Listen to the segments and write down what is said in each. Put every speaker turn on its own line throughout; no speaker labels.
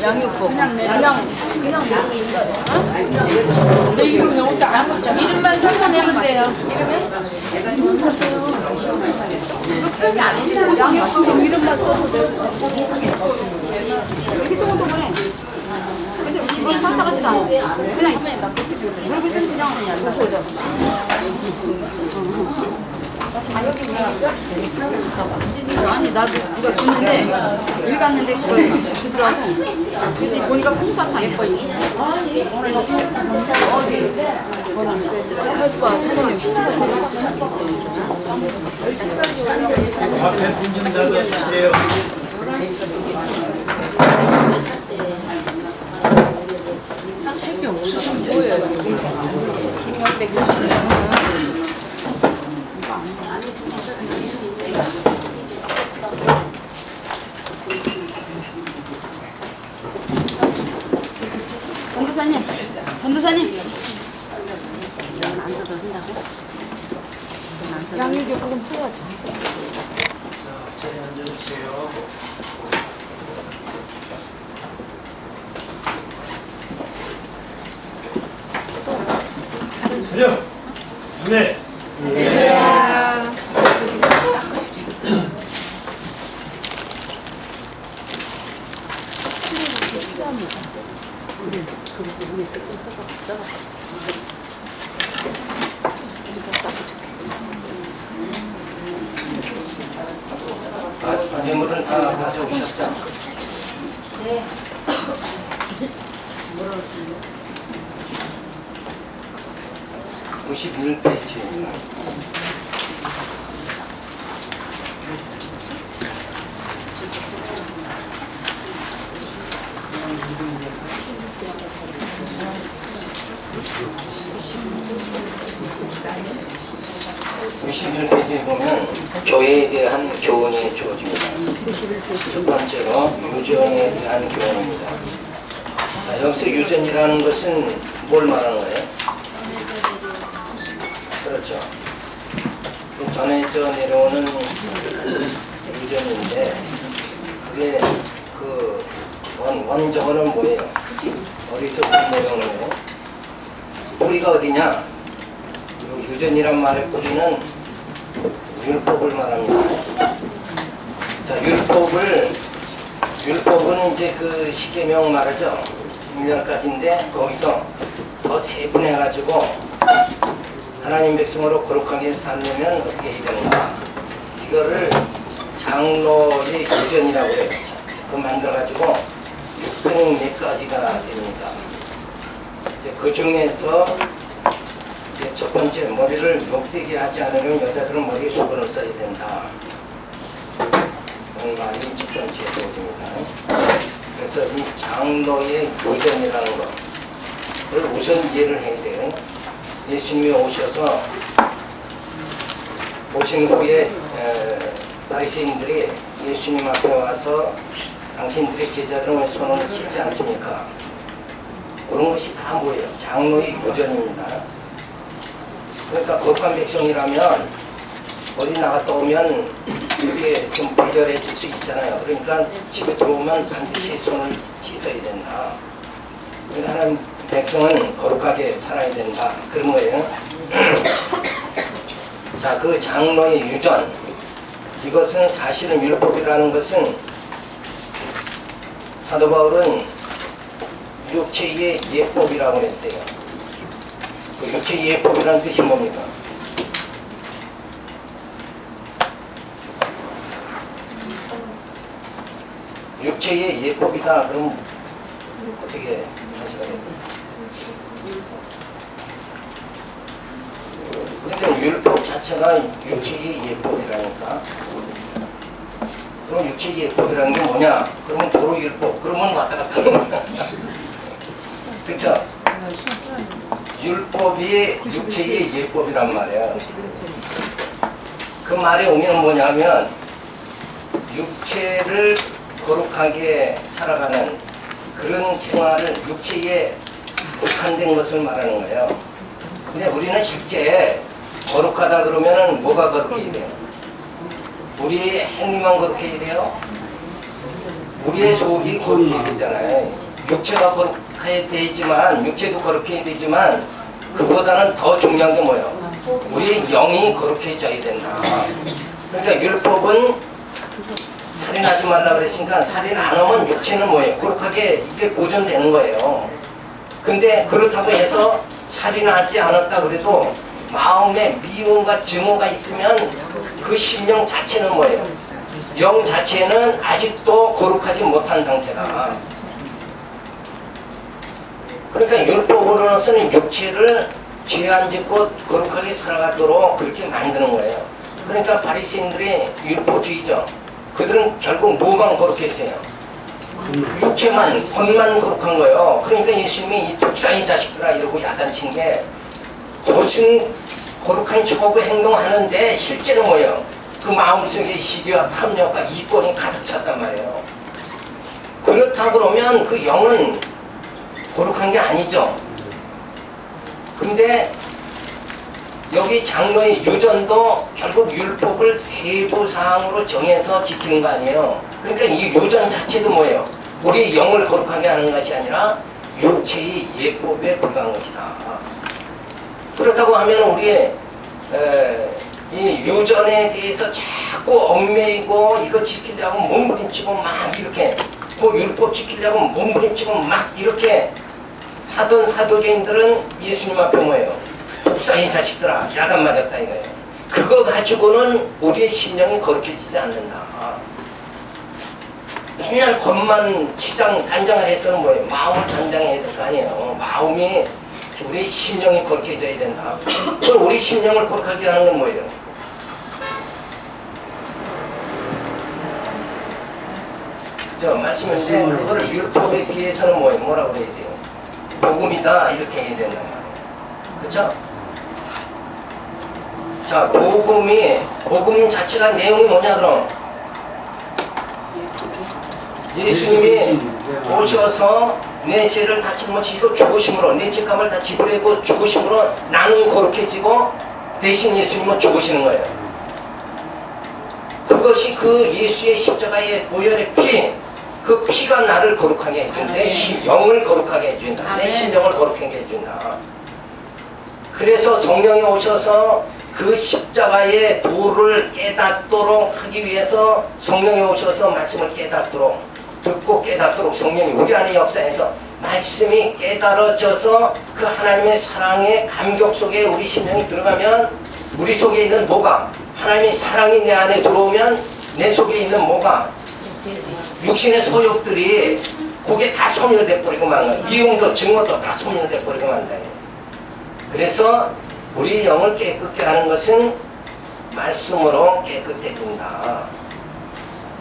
양육복 그냥 이름만 써서 내면 돼요. 양육복 이름만 써도 돼요. 이렇게 동글동글해. 근데 이건 딱딱하지도 않아. 그냥 그리고 있으면 그냥 무서워져. 아니 나도 누가 줬는데 읽었는데 그걸 주더라고. 근데 보니까 콩사탕 예뻐. 어디? 그래서 봐 선생님 진짜.
앞에 문좀 닫아주세요.
책이 없어. 뭐예요? 전도사님, 전도사님. 양육이 조금 채워줘.
자리 앉아주세요. 차려. 네.
반영물은 다 가져오셨죠?
네.
51페이지. (51페이지에) 보면 교회에 대한 교훈이 주어집니다. 첫 번째로 유전에 대한 교훈입니다. 자, 여기서 유전이라는 것은 뭘 말하는 거예요? 그렇죠. 전해져 내려오는 유전인데 그게 그 원적어는 뭐예요? 어디서부터 내려오는 거예요? 뿌리가 어디냐? 유전이란 말의 뿌리는 율법을 말합니다. 자, 율법은 이제 그 십계명 말하죠. 1년까지인데 거기서 더 세분해가지고 하나님 백성으로 거룩하게 살려면 어떻게 해야 되는가? 이거를 장로의 유전이라고 해요. 그 만들어가지고 600몇 가지가 됩니다. 이제 그 중에서 이제 첫 번째, 머리를 욕되게 하지 않으면 여자들은 머리에 수건을 써야 된다. 이 말이 첫 번째 조입니다. 그래서 이 장로의 유전이라는 것을 우선 이해를 해야 돼요. 예수님이 오셔서 오신 후에 바리새인들이 예수님 앞에 와서 당신들의 제자들은 왜 손을 씻지 않습니까? 그런 것이 다 뭐예요? 장로의 유전입니다. 그러니까 거룩한 백성이라면 어디 나갔다 오면 이렇게 좀 불결해질 수 있잖아요. 그러니까 집에 들어오면 반드시 손을 씻어야 된다. 그러니까 하나님 백성은 거룩하게 살아야 된다. 그런 거예요. 자, 그 장로의 유전, 이것은 사실은 율법이라는 것은 사도 바울은 육체의 예법이라고 했어요. 그 육체의 예법이라는 뜻이 뭡니까? 육체의 예법이다. 그럼 어떻게 하시가 돼요? 근데 율법 자체가 육체의 예법이라니까. 그럼 육체의 예법이라는 게 뭐냐? 그러면 도로율법. 그러면 왔다 갔다 하는 거야. 그쵸? 율법이 육체의 예법이란 말이야. 그 말의 의미는 뭐냐면 육체를 거룩하게 살아가는 그런 생활을 육체의 국한된 것을 말하는 거예요. 근데 우리는 실제 거룩하다 그러면은 뭐가 거룩해야 돼요? 우리의 행위만 거룩해야 돼요? 우리의 속이 거룩해야 되잖아요. 육체가 거룩해야 되지만, 육체도 거룩해야 되지만, 그보다는 더 중요한 게 뭐예요? 우리의 영이 거룩해져야 된다. 그러니까 율법은 살인하지 말라 그랬으니까 살인 안 하면 육체는 뭐예요? 거룩하게 이게 보존되는 거예요. 근데 그렇다고 해서 살인하지 않았다 그래도 마음에 미움과 증오가 있으면 그 심령 자체는 뭐예요? 영 자체는 아직도 거룩하지 못한 상태다. 그러니까 율법으로서는 육체를 죄 안 짓고 거룩하게 살아가도록 그렇게 만드는 거예요. 그러니까 바리새인들이 율법주의죠. 그들은 결국 뭐만 거룩했어요? 육체만, 겉만 거룩한 거예요. 그러니까 예수님이 이 독사의 자식들아 이러고 야단친 게 겉은 거룩한 척하고 행동하는데 실제는 뭐예요? 그 마음속에 시기와 탐욕과 이권이 가득 찼단 말이에요. 그렇다 그러면 그 영은 거룩한 게 아니죠. 근데 여기 장로의 유전도 결국 율법을 세부 사항으로 정해서 지키는 거 아니에요. 그러니까 이 유전 자체도 뭐예요? 우리의 영을 거룩하게 하는 것이 아니라 육체의 예법에 불과한 것이다. 그렇다고 하면 우리의 이 유전에 대해서 자꾸 얽매이고 이거 지키려고 몸부림치고 막 이렇게 뭐 율법 지키려고 몸부림치고 막 이렇게 하던 사도계인들은 예수님 앞에 뭐예요? 독사의 자식들아 야단 맞았다 이거예요. 그거 가지고는 우리의 심령이 거룩해지지 않는다. 맨날 겉만 치장 단장을 해서는 뭐예요? 마음을 단장해야 될 거 아니에요. 마음이 우리 심령이 거룩해져야 된다. 그럼 우리 심령을 거룩하게 하는 건 뭐예요? 그죠? 말씀인데 그거를 율법에 비해서는 뭐라고 해야 돼요? 복음이다 이렇게 해야 된단 말이에요. 그죠? 자, 복음 자체가 내용이 뭐냐 그럼? 예수님이 오셔서 내 죄를 다 짊어지고 죽으심으로 내 죄값을 다 지불하고 죽으심으로 나는 거룩해지고 대신 예수님은 죽으시는 거예요. 그것이 그 예수의 십자가의 보혈의 피, 그 피가 나를 거룩하게 해준다. 내 영을 거룩하게 해준다. 내 심령을 거룩하게 해준다. 그래서 성령이 오셔서 그 십자가의 도를 깨닫도록 하기 위해서 성령이 오셔서 말씀을 깨닫도록 듣고 깨닫도록 성령이 우리 안에 역사해서 말씀이 깨달아져서 그 하나님의 사랑의 감격 속에 우리 심령이 들어가면 우리 속에 있는 뭐가? 하나님의 사랑이 내 안에 들어오면 내 속에 있는 뭐가? 육신의 소욕들이 거기에 다 소멸돼 버리고 마는 거야. 미움도 증오도 다 소멸돼 버리고 만다. 그래서 우리 영을 깨끗게 하는 것은 말씀으로 깨끗해진다.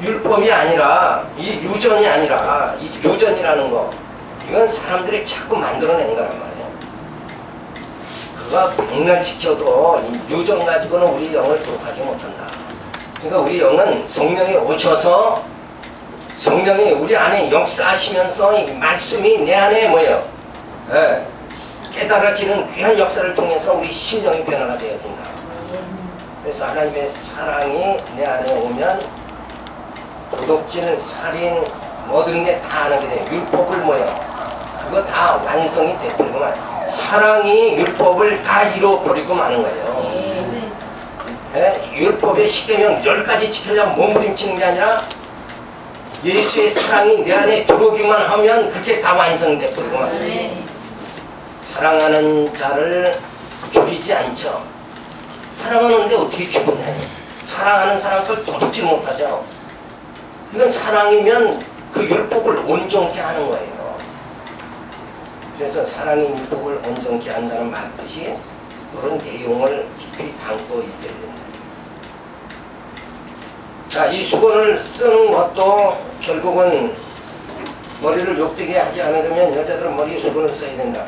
율법이 아니라 이 유전이 아니라 이 유전이라는 거 이건 사람들이 자꾸 만들어낸 거란 말이에요. 그거 백날시켜도 이 유전 가지고는 우리 영을 거룩하지 못한다. 그러니까 우리 영은 성령이 오셔서 성령이 우리 안에 역사하시면서 이 말씀이 내 안에 뭐예요? 깨달아지는 귀한 역사를 통해서 우리 심령이 변화가 되어진다. 그래서 하나님의 사랑이 내 안에 오면 도둑질, 살인, 모든 게 다 안 하게 돼요. 율법을 뭐예요? 그거 다 완성이 돼버리고 말. 사랑이 율법을 다 이루어버리고 마는 거예요. 율법의 십계명 10가지 지키려고 몸부림치는 게 아니라 예수의 사랑이 내 안에 들어오기만 하면 그게 다 완성돼 버리고 마는 거예요. 사랑하는 자를 죽이지 않죠. 사랑하는데 어떻게 죽이냐. 사랑하는 사람 걸 도둑질 못하죠. 이건 사랑이면 그 율법을 온전케 하는 거예요. 그래서 사랑이 율법을 온전케 한다는 말뜻이 그런 내용을 깊이 담고 있어야 된다. 자, 이 수건을 쓰는 것도 결국은 머리를 욕되게 하지 않으려면 여자들은 머리에 수건을 써야 된다.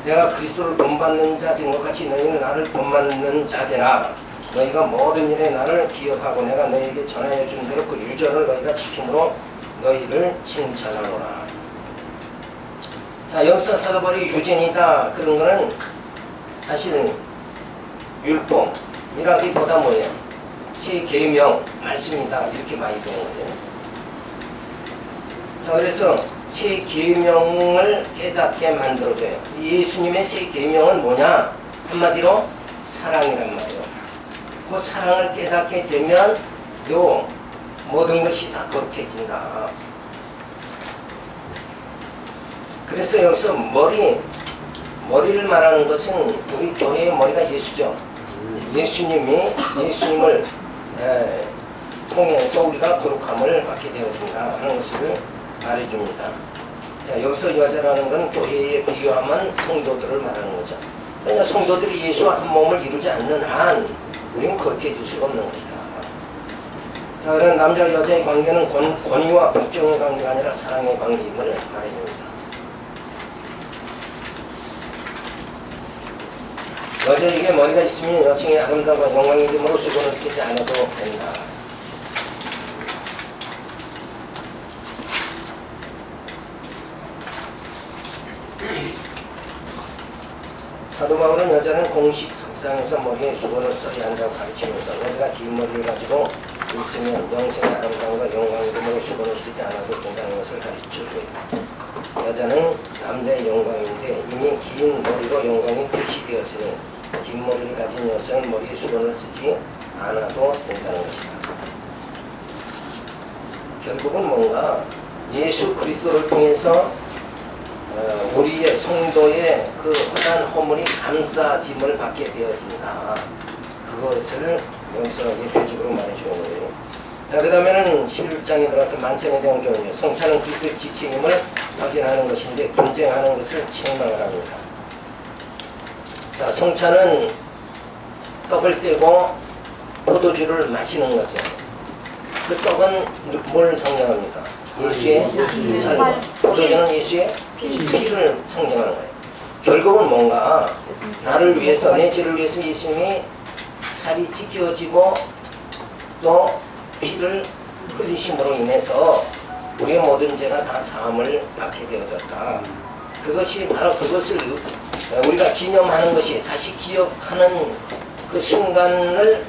내가 그리스도를 본받는 자 된 것 같이 너희는 나를 본받는 자 되라. 너희가 모든 일에 나를 기억하고 내가 너희에게 전하여 준 대로 그 유전을 너희가 지킴으로 너희를 칭찬하노라. 자, 여기서 사도 바울이 유전이다 그런 거는 사실은 율법이라기보다 뭐예요? 제 계명 말씀이다 이렇게 많이 되는 거예요. 자, 그래서 새 계명을 깨닫게 만들어줘요. 예수님의 새 계명은 뭐냐? 한마디로 사랑이란 말이에요. 그 사랑을 깨닫게 되면 요 모든 것이 다 거룩해진다. 그래서 여기서 머리를 말하는 것은 우리 교회의 머리가 예수죠. 예수님을 통해서 우리가 거룩함을 받게 되어진다 하는 것을 말해줍니다. 자, 여기서 여자라는 건 교회에 비유하면 성도들을 말하는 거죠. 그러니까 성도들이 예수와 한 몸을 이루지 않는 한 우리는 거룩해질 수가 없는 것이다. 자, 그런 남자 여자의 관계는 권위와 복종의 관계가 아니라 사랑의 관계임을 말해줍니다. 여자에게 머리가 있으면 여성의 아름다움과 영광의 이름으로 수건을 쓰지 않아도 된다. 사도 바울은 여자는 공식 석상에서 머리에 수건을 써야 한다고 가르치면서 여자가 긴 머리를 가지고 있으면 영생의 아름다움과 영광의 이름으로 수건을 쓰지 않아도 된다는 것을 가르쳐줘요. 여자는 남자의 영광인데 이미 긴 머리로 영광이 표시되었으니 긴 머리를 가진 여성은 머리에 수건을 쓰지 않아도 된다는 것이다. 결국은 뭔가 예수 그리스도를 통해서 우리의 성도의 그 헛한 허물이 감싸짐을 받게 되어진다. 그것을 여기서 대표적으로 말해주는 거예요. 자, 그 다음에는 11장에 들어가서 만찬에 대한 교훈이에요. 성찬은 그리스도의 지침임을 확인하는 것인데 분쟁하는 것을 책망을 합니다. 자, 성찬은 떡을 떼고 포도주를 마시는 거죠. 그 떡은 뭘 상징합니까? 예수의 살과 포도주는 예수의 피를 상징하는 거예요. 결국은 뭔가 나를 위해서 내 죄를 위해서 예수님이 살이 찢겨지고 또 피를 흘리심으로 인해서 우리의 모든 죄가 다 사함을 받게 되어졌다. 그것이 바로 그것을 우리가 기념하는 것이 다시 기억하는 그 순간을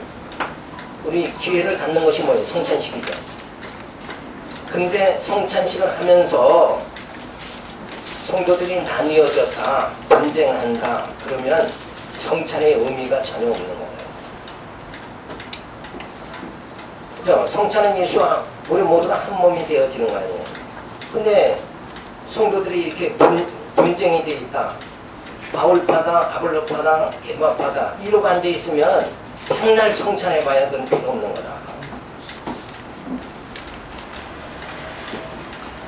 우리 기회를 갖는 것이 뭐예요? 성찬식이죠. 근데 성찬식을 하면서 성도들이 나뉘어졌다, 분쟁한다 그러면 성찬의 의미가 전혀 없는 거예요. 그죠? 성찬은 예수와 우리 모두가 한 몸이 되어지는 거 아니에요. 근데 성도들이 이렇게 분쟁이 돼 있다. 바울파다, 아볼로파다, 게바파다 이러고 앉아 있으면 맨날 성찬해봐야 그건 필요 없는 거다.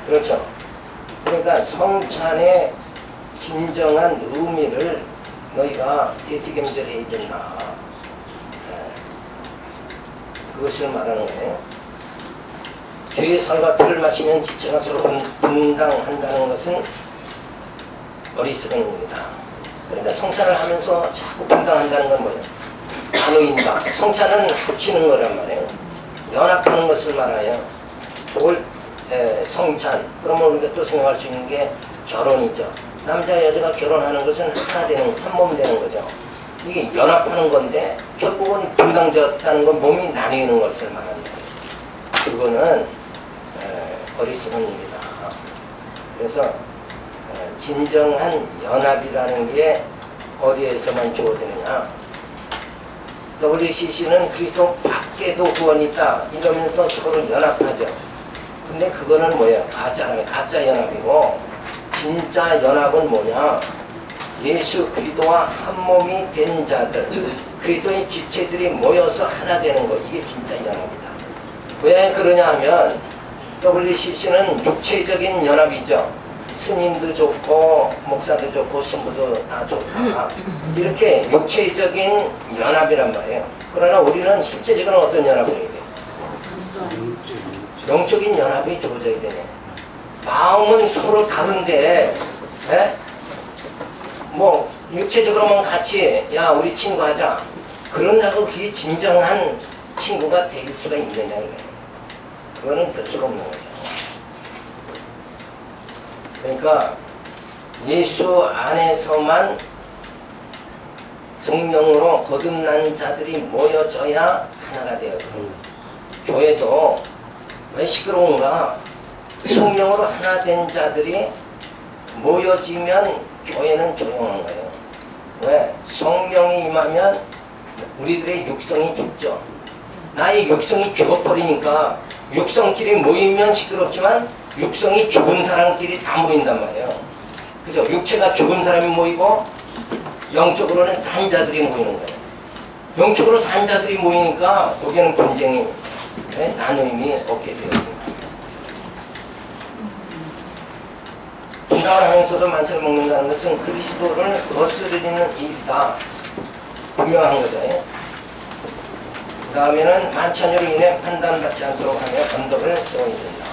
그렇죠? 그러니까 성찬의 진정한 의미를 너희가 대시경절해야 된다. 그것을 말하는 거예요. 주의 살과 피를 마시면 지체가 서로 분당한다는 것은 어리석은 일이다. 그러니까 성찬을 하면서 자꾸 분당한다는 건 뭐예요? 나누인다. 성찬은 합치는 거란 말이에요. 연합하는 것을 말해요. 그걸 성찬. 그러면 우리가 또 생각할 수 있는 게 결혼이죠. 남자 여자가 결혼하는 것은 하나 되는, 한 몸 되는 거죠. 이게 연합하는 건데 결국은 분당졌다는 건 몸이 나뉘는 것을 말합니다. 그거는 어리석은 일이다. 그래서 진정한 연합이라는 게 어디에서만 주어지느냐? WCC는 그리스도 밖에도 구원이 있다 이러면서 서로 연합하죠. 근데 그거는 뭐예요? 가짜 연합이고 진짜 연합은 뭐냐? 예수 그리스도와 한 몸이 된 자들, 그리스도의 지체들이 모여서 하나 되는 거, 이게 진짜 연합이다. 왜 그러냐 하면 WCC는 육체적인 연합이죠. 스님도 좋고 목사도 좋고 신부도 다 좋다. 이렇게 육체적인 연합이란 말이에요. 그러나 우리는 실제적으로 어떤 연합을 해야 돼요? 영적인 연합이 주어져야 되네. 마음은 서로 다른데 뭐 육체적으로만 같이 야 우리 친구 하자 그런다고 그게 진정한 친구가 될 수가 있느냐 이거예요. 그거는 될 수가 없는 거죠. 그러니까 예수 안에서만 성령으로 거듭난 자들이 모여져야 하나가 되어집니다. 교회도 왜 시끄러운가? 성령으로 하나 된 자들이 모여지면 교회는 조용한 거예요. 왜? 성령이 임하면 우리들의 육성이 죽죠. 나의 육성이 죽어버리니까 육성끼리 모이면 시끄럽지만 육성이 죽은 사람끼리 다 모인단 말이에요. 그죠? 육체가 죽은 사람이 모이고 영적으로는 산 자들이 모이는 거예요. 영적으로 산 자들이 모이니까 거기는 분쟁이, 나눔이 없게 되었습니다. 분당을 하면서도 만찬을 먹는다는 것은 그리스도를 거스르리는 일이다. 분명한 거죠. 그 다음에는 만찬으로 인해 판단받지 않도록 하며 언덕을 세워야 된다.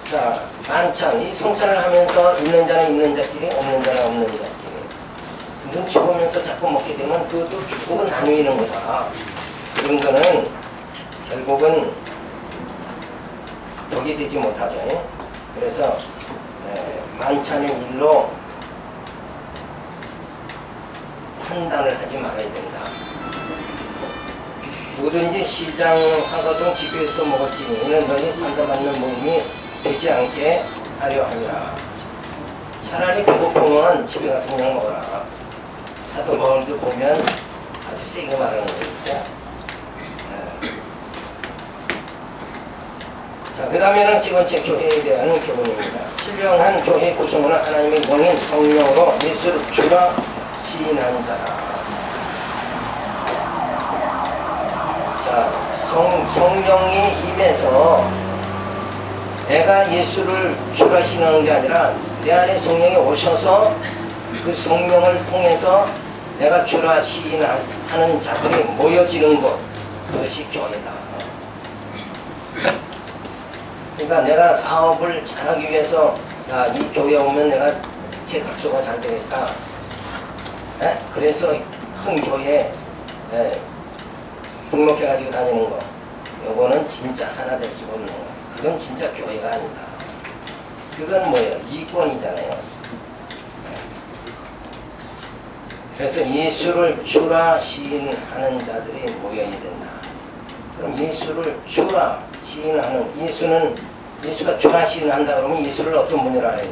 자, 만찬, 이 성찬을 하면서 있는 자는 있는 자끼리, 없는 자는 없는 자끼리. 눈치 보면서 자꾸 먹게 되면 그것도 결국은 나누이는 거다. 그런 거는 결국은 덕이 되지 못하죠. 그래서 만찬의 일로 판단을 하지 말아야 된다. 누구든지 시장하거든 집에서 먹었지니 이는 너희 판단받는 모임이 되지 않게 하려 함이라. 차라리 배고프면 집에 가서 그냥 먹어라. 사도 바울도 보면 아주 세게 말하는 거죠. 자, 그 다음에는 세 번째 교회에 대한 교훈입니다. 신령한 교회 구성원은 하나님의 영인 성령으로 예수를 주라 시인한 자다. 자, 성령이 임해서 내가 예수를 주라 시인하는 게 아니라 내 안에 성령이 오셔서 그 성령을 통해서 내가 주라 시인하는 자들이 모여지는 곳, 그것이 교회다. 그러니까 내가 사업을 잘하기 위해서 이 교회에 오면 내가 세탁소가 잘 되겠다. 그래서 큰 교회에 등록해가지고 다니는 거, 요거는 진짜 하나 될 수가 없는 거예요. 그건 진짜 교회가 아니다. 그건 뭐예요? 이권이잖아요. 그래서 예수를 주라 시인하는 자들이 모여야 된다. 그럼 예수를 주라 시인하는, 예수가 주라 시인한다 그러면 예수를 어떤 분이라 알아야 돼요?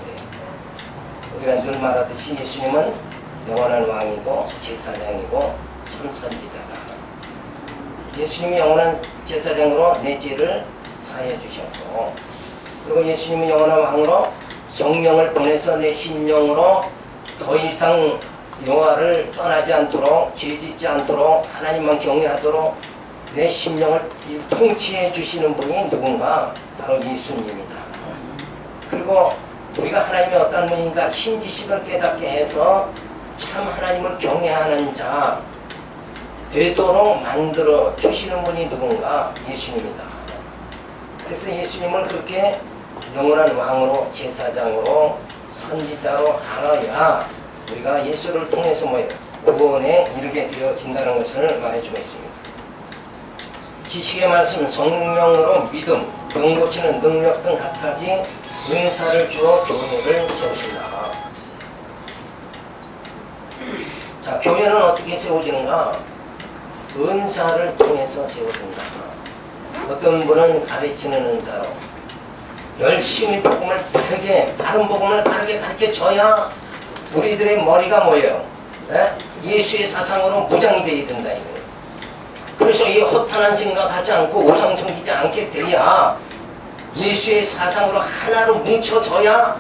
우리가 늘 말하듯이 예수님은 영원한 왕이고 제사장이고 참 선지자다. 예수님이 영원한 제사장으로 내 죄를 사해 주셨고, 그리고 예수님이 영원한 왕으로 성령을 보내서 내 심령으로 더 이상 여호와를 떠나지 않도록, 죄짓지 않도록, 하나님만 경외하도록 내 심령을 통치해 주시는 분이 누군가? 바로 예수님이다. 그리고 우리가 하나님이 어떤 분인가 신지식을 깨닫게 해서 참 하나님을 경외하는 자 되도록 만들어 주시는 분이 누군가? 예수님이다. 그래서 예수님을 그렇게 영원한 왕으로, 제사장으로, 선지자로 알아야 우리가 예수를 통해서 구원에 이르게 되어진다는 것을 말해주고 있습니다. 지식의 말씀, 성령으로 믿음, 병 고치는 능력 등 각가지 은사를 주어 교회를 세우신다. 자, 교회는 어떻게 세워지는가? 은사를 통해서 세워진다. 어떤 분은 가르치는 은사로 열심히 복음을 바르게, 바른 복음을 바르게 가르쳐줘야 우리들의 머리가 뭐예요? 예수의 사상으로 무장이 되어야 된다. 그래서 이 허탄한 생각하지 않고 우상 섬기지 않게 돼야 예수의 사상으로 하나로 뭉쳐져야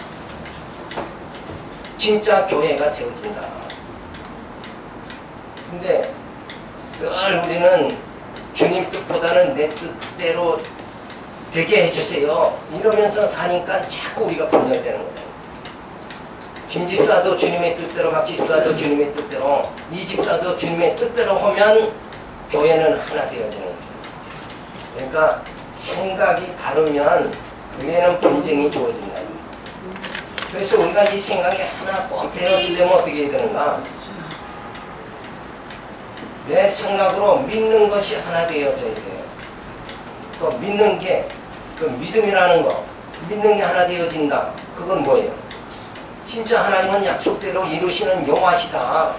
진짜 교회가 세워진다. 근데 늘 우리는 주님 뜻보다는 내 뜻대로 되게 해주세요 이러면서 사니까 자꾸 우리가 분열되는 거예요. 김집사도 주님의 뜻대로, 박집사도 주님의 뜻대로, 이 집사도 주님의 뜻대로 하면 교회는 하나 되어지는 거예요. 그러니까 생각이 다르면 교회는 분쟁이 주어진다. 그래서 우리가 이 생각이 하나 꼭 되어지려면 어떻게 해야 되는가? 내 생각으로 믿는 것이 하나 되어져야 돼요. 또 믿는 게, 그 믿음이라는 거, 믿는 게 하나 되어진다. 그건 뭐예요? 진짜 하나님은 약속대로 이루시는 여호와시다.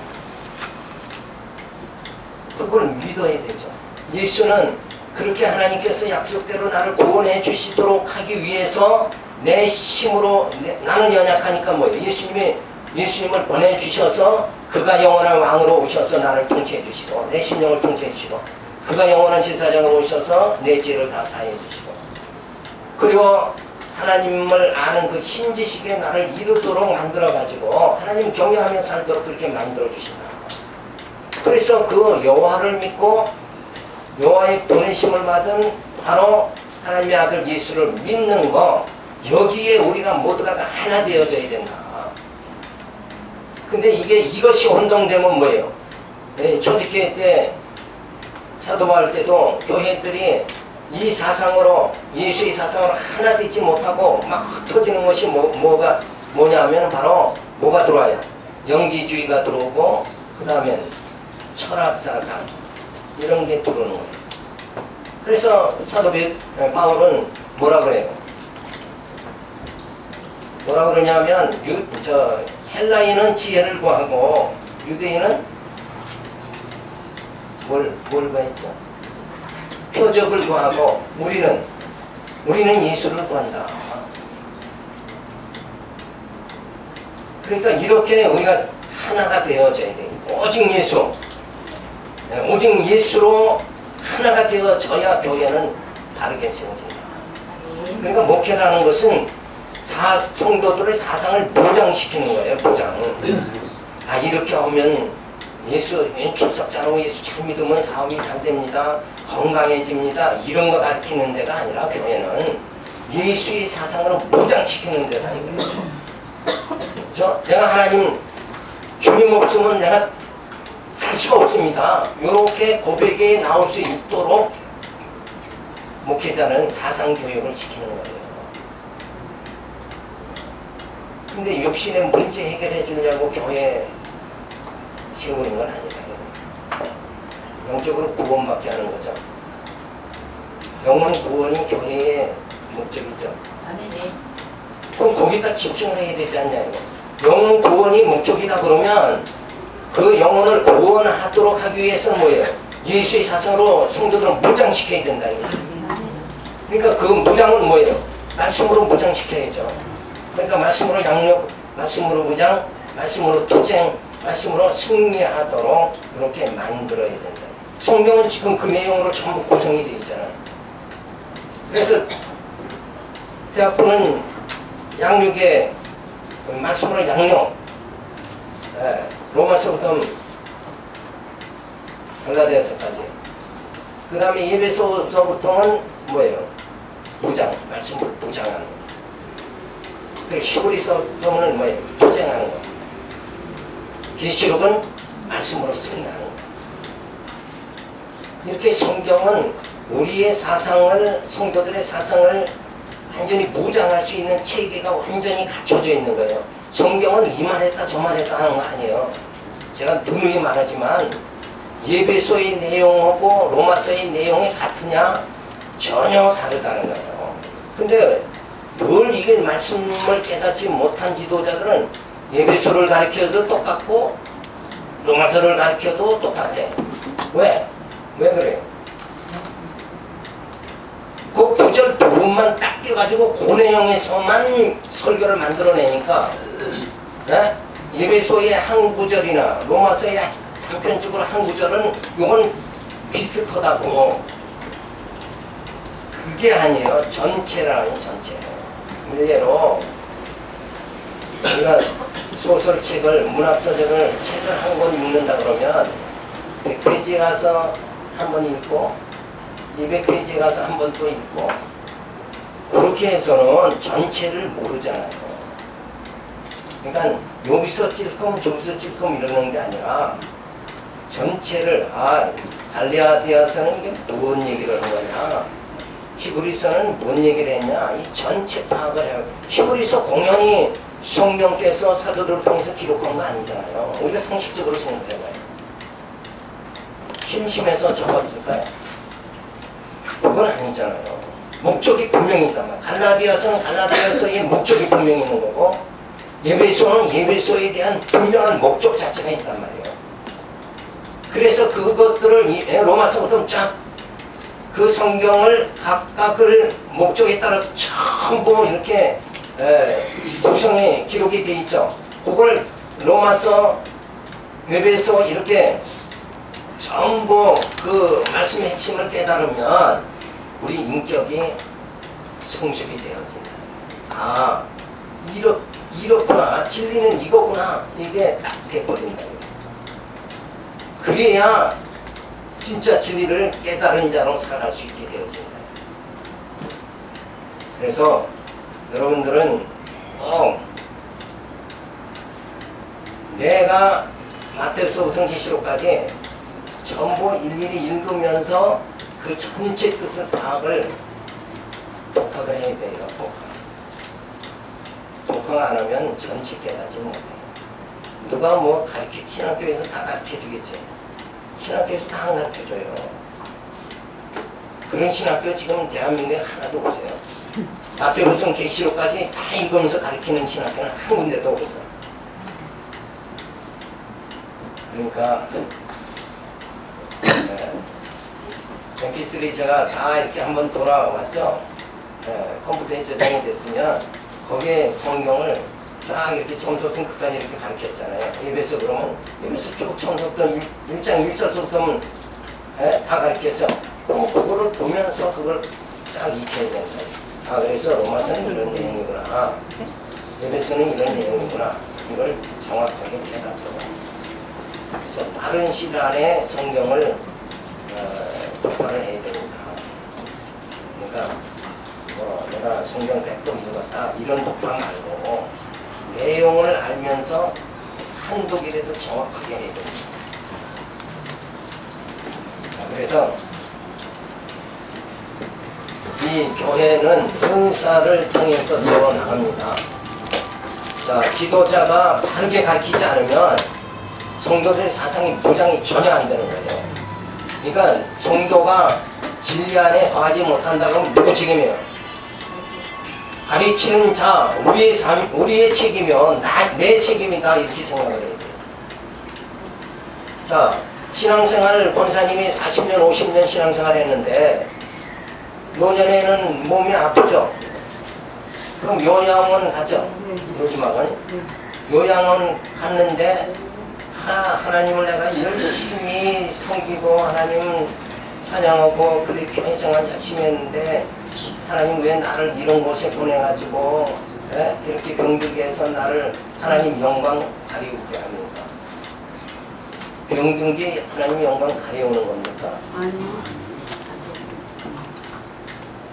그걸 믿어야 되죠. 예수는 그렇게 하나님께서 약속대로 나를 구원해 주시도록 하기 위해서 내 힘으로 나는 연약하니까 뭐예요? 예수님을 보내주셔서 그가 영원한 왕으로 오셔서 나를 통치해 주시고 내 심령을 통치해 주시고 그가 영원한 제사장으로 오셔서 내 죄를 다 사해 주시고 그리고 하나님을 아는 그 신지식에 나를 이루도록 만들어 가지고 하나님 경외하며 살도록 그렇게 만들어 주신다. 그래서 그 여호와를 믿고 여호와의 보내심을 받은 바로 하나님의 아들 예수를 믿는 거, 여기에 우리가 모두가 다 하나 되어져야 된다. 근데 이것이 혼동되면 뭐예요? 초대교회 때 사도 바울 때도 교회들이 이 사상으로 예수의 사상으로 하나 되지 못하고 막 흩어지는 것이 뭐냐면 바로 뭐가 들어와요? 영지주의가 들어오고 그 다음에 철학사상 이런 게 들어오는 거예요. 그래서 사도 바울은 뭐라 그래요? 뭐라 그러냐면 헬라인은 지혜를 구하고 유대인은 뭘 구했죠? 표적을 구하고 우리는 예수를 구한다. 그러니까 이렇게 우리가 하나가 되어져야 돼요. 오직 예수로 하나가 되어져야 교회는 바르게 세워진다. 그러니까 목회라는 것은 성도들의 사상을 보장시키는 거예요. 보장. 이렇게 하면 예수 출석자로 예수 잘 믿으면 사업이 잘 됩니다. 건강해집니다. 이런 거 가르치는 데가 아니라 교회는 예수의 사상으로 보장시키는 데다 이거예요. 그렇죠? 내가 하나님 주님 없으면 내가 살 수가 없습니다. 이렇게 고백에 나올 수 있도록 목회자는 사상 교육을 시키는 거예요. 근데 육신의 문제 해결해 주려고 교회에 세우는 건 아니다. 영적으로 구원받게 하는 거죠. 영혼 구원이 교회의 목적이죠. 그럼 거기다 집중을 해야 되지 않냐 이거. 영혼 구원이 목적이다 그러면 그 영혼을 구원하도록 하기 위해서는 뭐예요? 예수의 사상으로 성도들을 무장시켜야 된다 이거. 그러니까 그 무장은 뭐예요? 말씀으로 무장시켜야죠. 그러니까 말씀으로 양육, 말씀으로 무장, 말씀으로 투쟁, 말씀으로 승리하도록 이렇게 만들어야 된다. 성경은 지금 그 내용으로 전부 구성이 되어 있잖아요. 그래서 대학부는 양육에 말씀으로 양육, 로마서부터 갈라디아서까지. 그 다음에 예배소서부터는 뭐예요? 무장, 말씀으로 무장하는 거. 그 히브리서부터는 뭐예요? 투쟁하는 거. 계시록은 말씀으로 승리하는 거. 이렇게 성경은 우리의 사상을, 성도들의 사상을 완전히 무장할 수 있는 체계가 완전히 갖춰져 있는 거예요. 성경은 이만했다 저만했다 하는 거 아니에요. 제가 누누이 말하지만 예배소의 내용하고 로마서의 내용이 같으냐? 전혀 다르다는 거예요. 근데 늘 이게 말씀을 깨닫지 못한 지도자들은 예배소를 가르쳐도 똑같고 로마서를 가르쳐도 똑같아. 왜? 왜 그래요? 그 구절 부분만 딱 띄워가지고 그 내용에서만 설교를 만들어내니까 예배소의 한 구절이나 로마서의 단편적으로 한 구절은 이건 비슷하다고. 그게 아니에요. 전체라는 전체. 일례로 우리가 소설책을, 문학서적을 책을 한 권 읽는다 그러면 100페이지에 가서 한 번 읽고 200페이지에 가서 한 번 또 읽고 그렇게 해서는 전체를 모르잖아요. 그러니까 여기서 찔끔 저기서 찔끔 이러는 게 아니라 전체를 갈라디아서는 이게 뭔 얘기를 한 거냐, 히브리서는 뭔 얘기를 했냐, 이 전체 파악을 해요. 히브리서 공연히 성경께서 사도들을 통해서 기록한 거 아니잖아요. 우리가 상식적으로 생각해봐요. 심심해서 적었을까요? 그건 아니잖아요. 목적이 분명히 있단 말이에요. 갈라디아서는 갈라디아서의 목적이 분명히 있는 거고, 예배소는 예배소에 대한 분명한 목적 자체가 있단 말이에요. 그래서 그것들을 로마서부터 쫙 그 성경을 각각을 목적에 따라서 전부 이렇게 구성에 기록이 되어 있죠. 그걸 로마서, 에베소 이렇게 전부 그 말씀의 핵심을 깨달으면 우리 인격이 성숙이 되어진다. 아, 이렇구나. 진리는 이거구나. 이게 딱 돼버린다. 그래야 진짜 진리를 깨달은 자로 살아갈 수 있게 되어진다. 그래서 여러분들은 내가 마태복음부터 계시록까지 전부 일일이 읽으면서 그 전체 뜻을 파악을 독학을 해야 돼요. 독학 안 하면 전체 깨닫지 못해요. 누가 뭐 신학교에서 다 가르쳐주겠지. 신학교에서 다 안 가르쳐줘요. 그런 신학교 지금 대한민국에 하나도 없어요. 마태복음 계시록까지 다 읽으면서 가르치는 신학교는 한 군데도 없어요. 그러니까 MP3 제가 다 이렇게 한번 돌아왔죠. 컴퓨터에 저장이 됐으면 거기에 성경을 쫙 이렇게 처음부터 끝까지 이렇게 가르쳤잖아요. 예배서 그러면 예배서 쭉 처음부터 1장 1절부터 다 가르쳤죠. 그럼 그거를 보면서 그걸 쫙 익혀야 된다. 아, 그래서 로마서는 이런 내용이구나. 예배서는 이런 내용이구나. 이걸 정확하게 깨닫도록. 그래서 빠른 시간 안에 성경을 독파를 해야 됩니다. 그러니까 내가 성경 100도 읽었다 이런 독파 말고 내용을 알면서 한두 개라도 정확하게 해야 됩니다. 그래서 이 교회는 은사를 통해서 세워나갑니다. 자, 지도자가 바르게 가르치지 않으면 성도들의 사상이 무장이 전혀 안 되는 거예요. 그러니까 성도가 진리 안에 거하지 못한다고 하면 누구 책임이에요? 가르치는 자, 우리의 삶, 우리의 책임이면 내 책임이다 이렇게 생각을 해야 돼요. 자, 신앙생활을 권사님이 40년, 50년 신앙생활을 했는데 노년에는 몸이 아프죠. 그럼 요양원 가죠. 요즘은 요양원 갔는데 하나님을 내가 열심히 섬기고 하나님 찬양하고 그렇게 교회생활 열심히 했는데 하나님 왜 나를 이런 곳에 보내가지고 이렇게 병들게 해서 나를 하나님 영광 가리우게 합니까? 병든 게 하나님 영광 가려우는 겁니까?
아니요.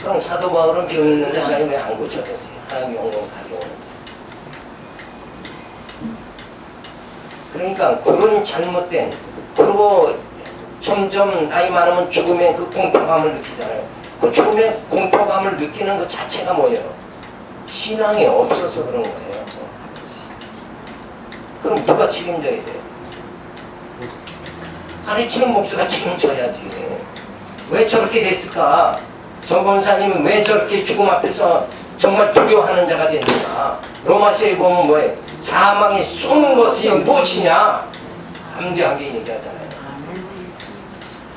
그럼 사도 바울은 병있는데 하나님 왜 안 고쳐졌어요? 하나님 영광 가려우는. 그러니까 그런 잘못된, 그리고 점점 나이 많으면 죽음의 그 공포감을 느끼잖아요. 그 죽음의 공포감을 느끼는 그 자체가 뭐예요? 신앙이 없어서 그런 거예요. 그럼 누가 책임져야 돼요? 가르치는 목수가 책임져야지. 왜 저렇게 됐을까? 정 권사님은 왜 저렇게 죽음 앞에서 정말 두려워하는 자가 됐는가? 로마서에 보면 뭐예요? 사망에 쏘는 것이 무엇이냐? 담대하게 얘기하잖아요.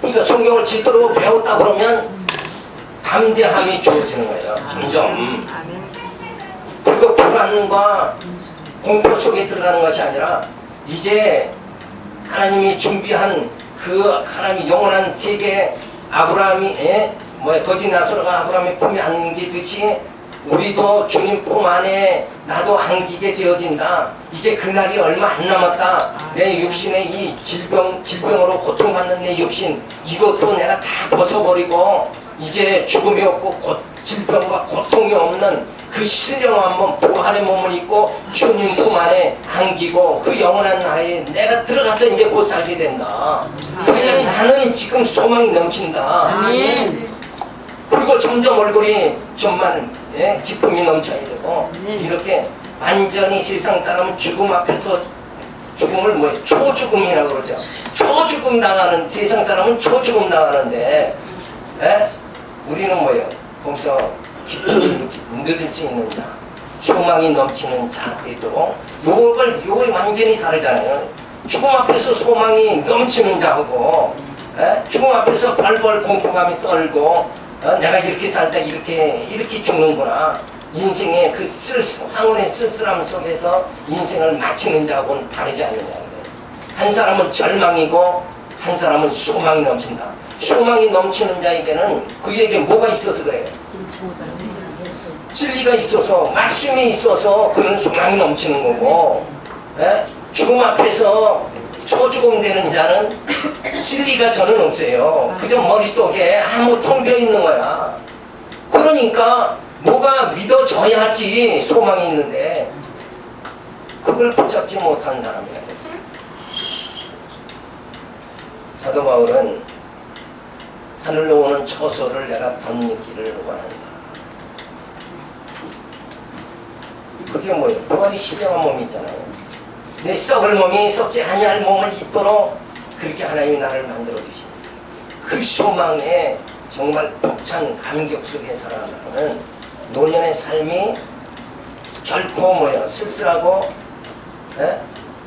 그러니까 성경을 제대로 배웠다 그러면 담대함이 주어지는 거예요. 점점. 그리고 불안과 공포 속에 들어가는 것이 아니라 이제 하나님이 준비한 그 하나님이 영원한 세계 아브라함이 거짓 나사로가 아브라함의 품에 안기듯이 우리도 주님 품 안에 나도 안기게 되어진다. 이제 그날이 얼마 안 남았다. 내 육신의 이 질병으로 고통받는 내 육신 이것도 내가 다 벗어버리고 이제 죽음이 없고 질병과 고통이 없는 그 신령한 몸, 부활의 몸을 입고 주님 품 안에 안기고 그 영원한 나라에 내가 들어가서 이제 곧 살게 된다. 그러니까 나는 지금 소망이 넘친다.
아멘.
그리고 점점 얼굴이 좀만 기쁨이 넘쳐야 되고 이렇게 완전히 세상 사람은 죽음 앞에서 죽음을 초죽음이라고 그러죠. 초죽음 당하는 세상 사람은 초죽음 당하는데 우리는 뭐예요? 거기서 기쁨을 누릴 수 있는 자. 소망이 넘치는 자 되도록 요거 완전히 다르잖아요. 죽음 앞에서 소망이 넘치는 자하고 죽음 앞에서 벌벌 공포감이 떨고 내가 이렇게 살다 이렇게 죽는구나. 인생의 그 황혼의 쓸쓸함 속에서 인생을 마치는 자하고는 다르지 않느냐. 한 사람은 절망이고 한 사람은 소망이 넘친다. 소망이 넘치는 자에게는 그에게 뭐가 있어서 그래요? 진리가 있어서 말씀이 있어서 그는 소망이 넘치는 거고 죽음 앞에서 초죽음 되는 자는 진리가 저는 없어요. 그저 머릿속에 아무 텅 비어 있는 거야. 그러니까 뭐가 믿어져야지 소망이 있는데 그걸 붙잡지 못한 사람이에요. 사도 바울은 하늘로 오는 처소를 내가 덧입기를 원한다. 그게 뭐예요? 부활이 신령한 몸이잖아요. 내 썩을 몸이 썩지 아니할 몸을 입도록 그렇게 하나님이 나를 만들어 주십니다. 그 소망에 정말 벅찬 감격 속에 살아가는 노년의 삶이 결코 뭐예요? 쓸쓸하고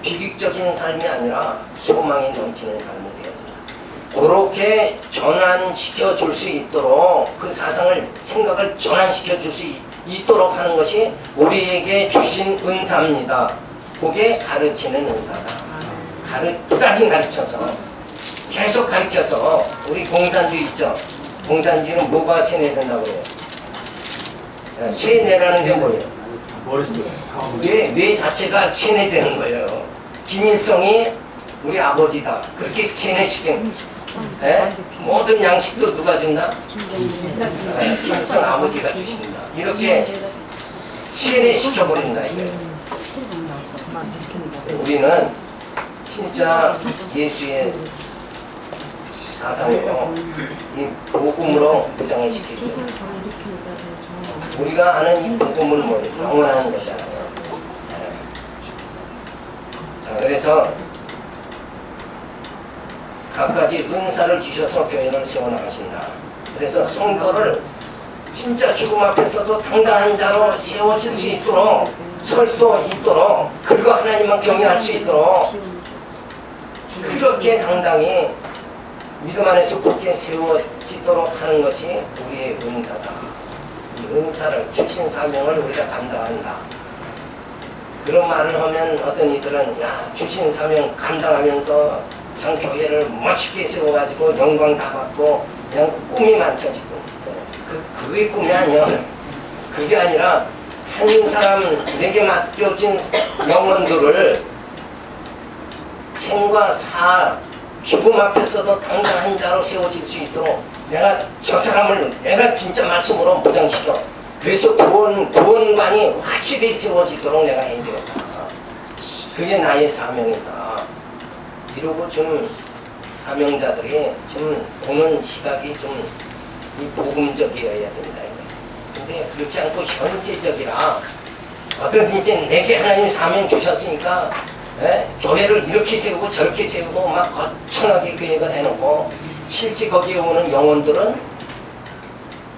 비극적인 삶이 아니라 소망이 넘치는 삶이 되어진다. 그렇게 전환시켜 줄 수 있도록 그 사상을 생각을 전환시켜 줄 수 있도록 하는 것이 우리에게 주신 은사입니다. 그게 가르치는 은사다. 끝까지 가르쳐서 계속 가르쳐서 우리 공산주의 있죠. 공산주의는 뭐가 세뇌된다고 해요? 세뇌라는 게 뭐예요? 뇌 자체가 세뇌되는 거예요. 김일성이 우리 아버지다. 그렇게 세뇌시킨 모든 양식도 누가 준다? 김일성 아버지가 주신다. 이렇게 세뇌시켜버린다 이거예요. 우리는 진짜 예수의 사상으로 이 복음으로 무장을 시키죠. 우리가 아는 이 복음은 뭐예요? 영원한 거잖아요. 자, 그래서 각가지 은사를 주셔서 교회를 세워나가신다. 그래서 성도를 진짜 죽음 앞에서도 당당한 자로 세워질 수 있도록 설 수 있도록 그리고 하나님만 경외할 수 있도록 그렇게 당당히 믿음 안에서 굳게 세워지도록 하는 것이 우리의 은사다. 이 은사를 주신 사명을 우리가 감당한다. 그런 말을 하면 어떤 이들은 야 주신 사명 감당하면서 참 교회를 멋있게 세워가지고 영광 다 받고 그냥 꿈이 많쳐지고 그게 꿈이 아니야. 그게 아니라 한 사람 내게 맡겨진 영혼들을 생과 사 죽음 앞에서도 당당한 자로 세워질 수 있도록 내가 저 사람을 내가 진짜 말씀으로 무장시켜. 그래서 구원관이 확실히 세워지도록 내가 해야 되겠다. 그게 나의 사명이다. 이러고 좀 사명자들이 좀 보는 시각이 좀 복음적이어야 된다. 근데 그렇지 않고 현세적이라 어떻든지 내게 하나님 사명 주셨으니까 교회를 이렇게 세우고 저렇게 세우고 막 거창하게 계획을 해놓고 실제 거기에 오는 영혼들은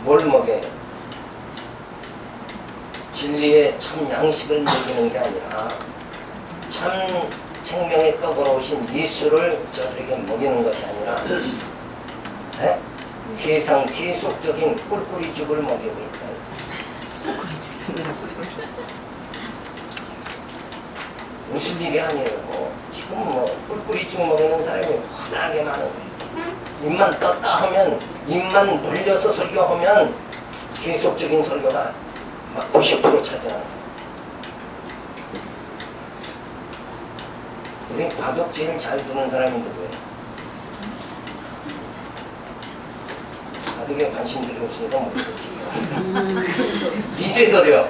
뭘 먹여요? 진리의 참 양식을 먹이는 게 아니라 참 생명의 떡으로 오신 예수를 저들에게 먹이는 것이 아니라 세상 세속적인 꿀꿀이 죽을 먹이고 있다. 무슨 일이 아니에요. 지금 뭐 꿀꿀이 죽 먹이는 사람이 허다하게 많은 거예요. 입만 떴다 하면 입만 벌려서 설교하면 세속적인 설교가 막 90% 차지하는 거예요. 우리 바둑 제일 잘 두는 사람이 누구예요? 바둑에 관심들이 없으니까 모르겠지. 이세돌이요.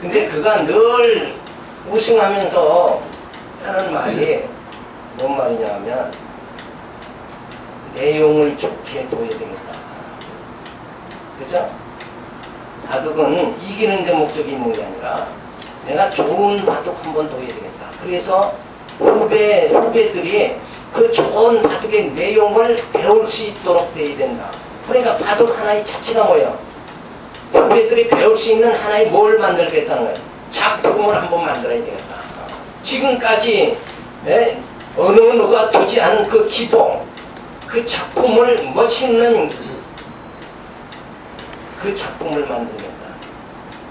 근데 그가 늘 우승하면서 하는 말이 뭔 말이냐 하면 내용을 좋게 둬야 되겠다. 그죠? 바둑은 이기는 데 목적이 있는 게 아니라 내가 좋은 바둑 한번 둬야 되겠다. 그래서 후배들이 그 좋은 바둑의 내용을 배울 수 있도록 돼야 된다. 그러니까 바둑 하나의 자체가 뭐예요? 후배들이 배울 수 있는 하나의 뭘 만들겠다는 거예요? 작품을 한번 만들어야 되겠다. 지금까지 어느 누가 두지 않은 그 기본, 그 작품을 멋있는 그 작품을 만들겠다.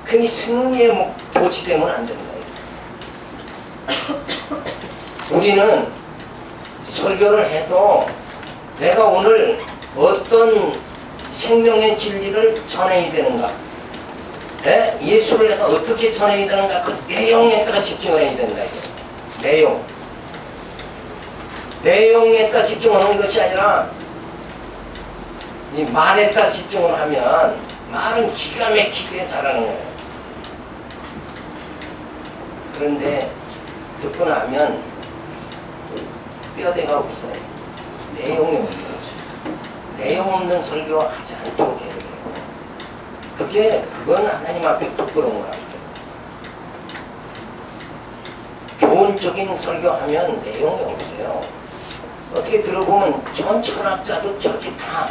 괜히 승리에 도취되면 안 된다. 우리는 설교를 해도 내가 오늘 어떤 생명의 진리를 전해야 되는가, 예수를 내가 어떻게 전해야 되는가, 그 내용에다가 집중을 해야 된다. 내용에다가 집중하는 것이 아니라 이 말에다 집중을 하면 말은 기가 막히게 잘하는 거예요. 그런데 듣고 나면 뼈대가 없어요. 내용이 없는 거죠. 내용 없는 설교 하지 않도록 해야 돼요. 그건 하나님 앞에 부끄러운 거라고요. 교훈적인 설교하면 내용이 없어요. 어떻게 들어보면 전 철학자도 저렇게 다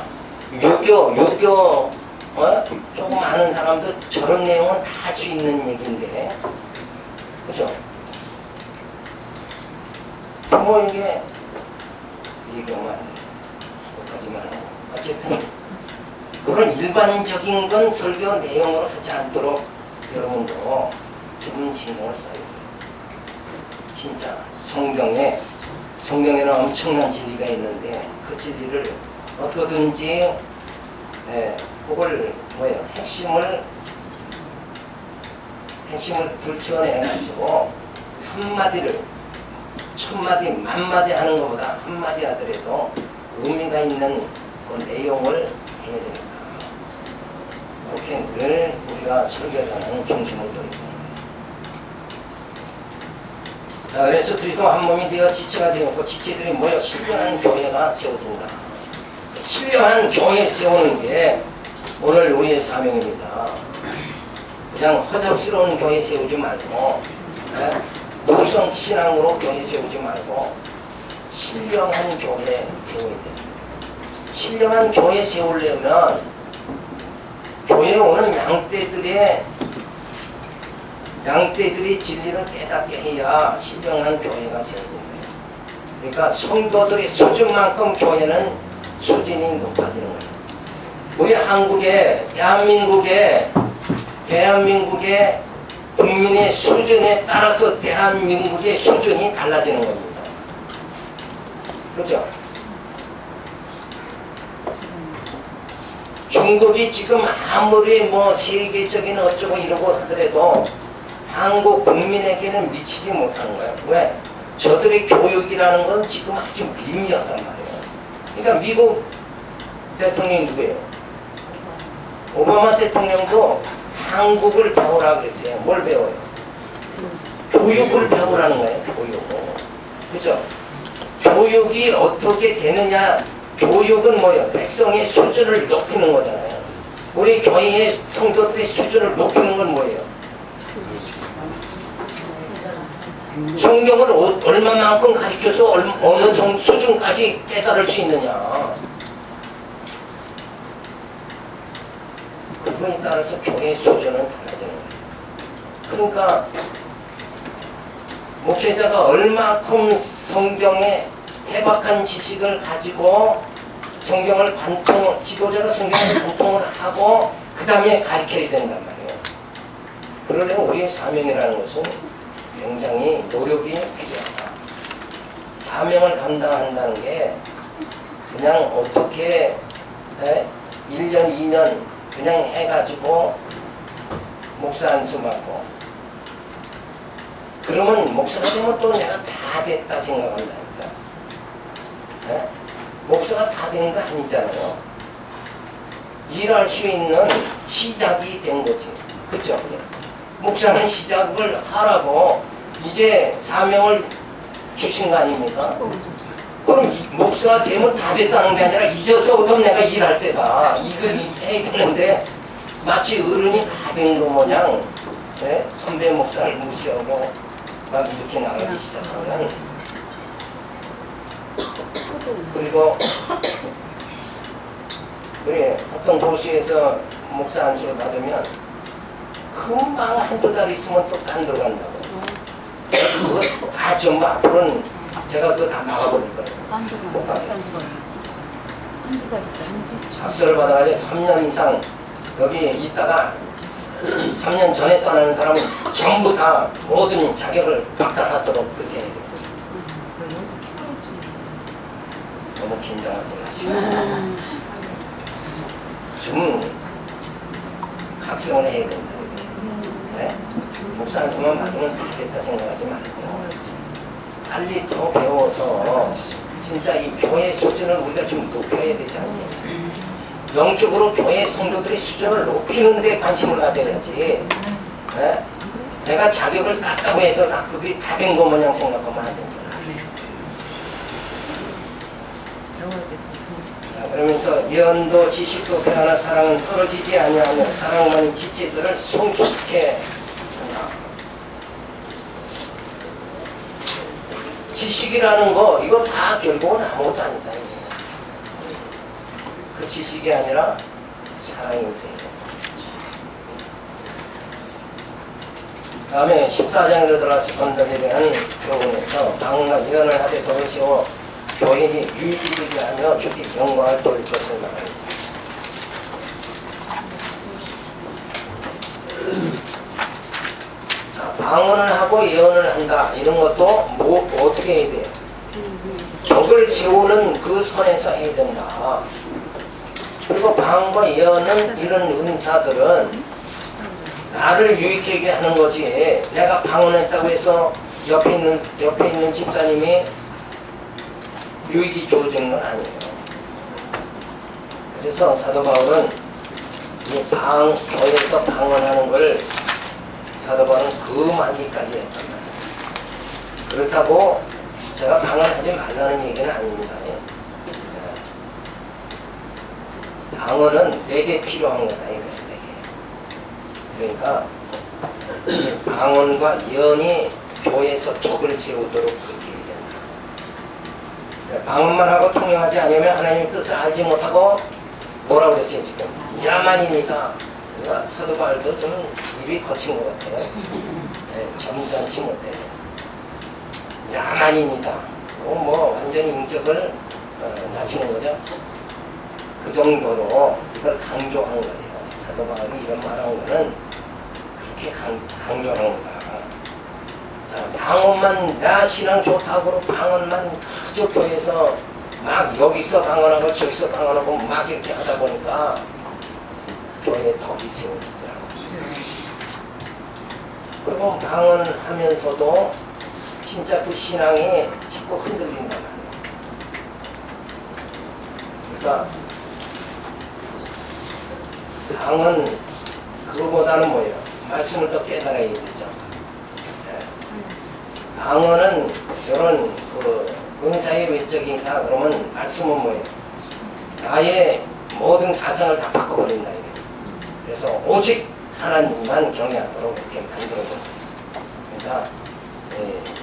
유교 조금 아는 사람도 저런 내용은 다 할 수 있는 얘기인데, 그죠? 이게 얘기하면 못하지만 어쨌든 그런 일반적인 건 설교 내용으로 하지 않도록 여러분도 좀 신경을 써야 돼요. 진짜 성경에는 엄청난 진리가 있는데 그 진리를 어떻게든지 그걸 핵심을 들춰내가지고 한마디를 천마디 만마디 하는 것보다 한마디 하더라도 의미가 있는 그 내용을 해야 됩니다. 이렇게 늘 우리가 설교자는 중심을 둬야 됩니다. 자, 그래서 그리스도 한 몸이 되어 지체가 되었고 지체들이 모여 신령한 교회가 세워진다. 신령한 교회 세우는 게 오늘 우리의 사명입니다. 그냥 허접스러운 교회 세우지 말고 노성 신앙으로 교회 세우지 말고 신령한 교회 세워야 됩니다. 신령한 교회 세우려면 교회에 오는 양떼들이 진리를 깨닫게 해야 신령한 교회가 세워집니다. 그러니까 성도들의 수준만큼 교회는 수준이 높아지는 거예요. 우리 대한민국의 국민의 수준에 따라서 대한민국의 수준이 달라지는 겁니다. 그렇죠? 중국이 지금 아무리 세계적인 어쩌고 이러고 하더라도 한국 국민에게는 미치지 못하는 거예요. 왜? 저들의 교육이라는 건 지금 아주 미미하단 말이에요. 그러니까 미국 대통령이 누구예요? 오바마 대통령도 한국을 배우라고 그랬어요. 뭘 배워요? 교육을 배우라는 거예요. 교육을. 그죠? 교육이 어떻게 되느냐? 교육은 뭐예요? 백성의 수준을 높이는 거잖아요. 우리 교회의 성도들의 수준을 높이는 건 뭐예요? 성경을 얼마만큼 가르쳐서 어느 수준까지 깨달을 수 있느냐. 그거에 따라서 교회의 수준은 달라지는 거예요. 그러니까 목회자가 얼마큼 성경에 해박한 지식을 가지고 지도자가 성경을 관통을 하고 그 다음에 가르쳐야 된단 말이에요. 그러려면 우리의 사명이라는 것은 굉장히 노력이 필요하다. 사명을 감당한다는 게 그냥 어떻게 1년, 2년 그냥 해가지고 목사 안수 받고 그러면 목사가 되면 또 내가 다 됐다 생각한다니까. 목사가 다 된 거 아니잖아요. 일할 수 있는 시작이 된 거지. 그쵸? 목사는 시작을 하라고 이제 사명을 주신 거 아닙니까? 그럼 목사가 되면 다 됐다는 게 아니라 이제서부터 내가 일할 때다. 이걸 해야 되는데 마치 어른이 다 된 거 모양 선배 목사를 무시하고 막 이렇게 나가기 시작하면, 그리고 우리 어떤 도시에서 목사 안수를 받으면 금방 한두 달 있으면 또 딴 데로 간다고. 그거 다 전부 앞으로는 제가 또 다 막아버릴 거예요. 못 가게. 박수를 받아가지고 3년 이상 여기 있다가 3년 전에 떠나는 사람은 전부 다 모든 자격을 박탈하도록 그렇게 해야 되겠어요. 너무 긴장하지 마시고 좀 각성을 해야 된다. 네? 목사님만 받으면 다 됐다 생각하지 말고 빨리 더 배워서 진짜 이 교회 수준을 우리가 좀 높여야 되지 않겠죠. 영적으로 교회 성도들의 수준을 높이는 데 관심을 가져야지. 네? 내가 자격을 땄다고 해서 나 그게 다 된 것 마냥 생각하면 안 됩니다. 자, 그러면서 예언도 지식도 배하나 사랑은 떨어지지 아니하며 사랑만이 지체들을 성숙해 한다. 지식이라는 거 이거 다 결국은 아무것도 아니다. 그 지식이 아니라 사랑이 있어야 돼. 다음에 14장으로 들어가서 건덕에 대한 교훈에서 방언과 예언을 하되 덕을 세워 교인이 유익이 하며 주께 영광을 돌릴 것을 말합니다. 자, 방언을 하고 예언을 한다. 이런 것도 어떻게 해야 돼요? 덕을 세우는 그 선에서 해야 된다. 그리고 방언과 예언은 이런 은사들은 나를 유익하게 하는 거지. 내가 방언했다고 해서 옆에 있는 집사님이 유익이 주어지는 건 아니에요. 그래서 사도 바울은 이 교회에서 방언하는 걸 사도 바울은 금하기까지 했단 말이에요. 그렇다고 제가 방언하지 말라는 얘기는 아닙니다. 방언은 내게 필요한 거다 이거예요. 내게. 그러니까 방언과 예언이 교회에서 덕을 세우도록 그렇게 해야 된다. 방언만 하고 통용하지 않으면 하나님의 뜻을 알지 못하고 뭐라고 그랬어요 지금? 야만이니까. 그러니까 사도 바울도 좀 입이 거친 것 같아요. 네, 점잖지 못해. 야만이니까. 뭐 완전히 인격을 낮추는 거죠. 그 정도로 이걸 강조한 거예요. 사도 바울이 이런 말한 거는 그렇게 강조한 거다. 자, 방언만, 나 신앙 좋다고 방언만 그저 교회에서 막 여기서 방언하고 저기서 방언하고 막 이렇게 하다 보니까 교회에 덕이 세워지지 않아요. 그리고 방언하면서도 진짜 그 신앙이 자꾸 흔들린단 말이에요. 그러니까 방언 그거보다는 뭐예요? 말씀을 더 깨달아야 되죠. 네. 방언은 이런 그 은사의 외적이다 그러면 말씀은 뭐예요? 나의 모든 사상을 다 바꿔버린다 이게. 그래서 오직 하나님만 경외하도록 이렇게 만들어준 거예요. 그러니까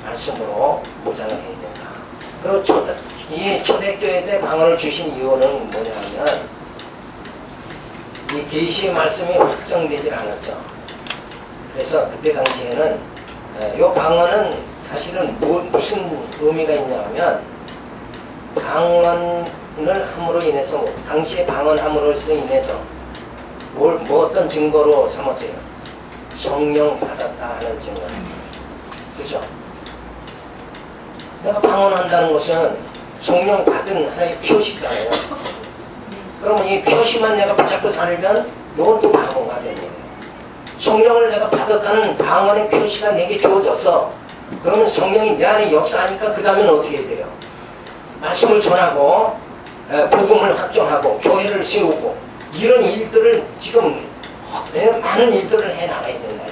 말씀으로 무장을 해야 된다. 그리고 이 초대교회 때 방언을 주신 이유는 뭐냐면 이 계시의 말씀이 확정되질 않았죠. 그래서 그때 당시에는 이 방언은 사실은 무슨 의미가 있냐면 방언을 함으로 인해서 당시에 방언함으로써 인해서 뭐 어떤 증거로 삼았어요? 성령 받았다 하는 증거. 그죠? 내가 방언한다는 것은 성령 받은 하나의 표시잖아요. 그러면 이 표시만 내가 붙잡고 살면 이건 또 방언가 되는 거예요. 성령을 내가 받았다는 방언의 표시가 내게 주어졌어. 그러면 성령이 내 안에 역사하니까 그 다음에는 어떻게 해야 돼요? 말씀을 전하고 복음을 확정하고 교회를 세우고 이런 일들을 지금 많은 일들을 해나가야 된다.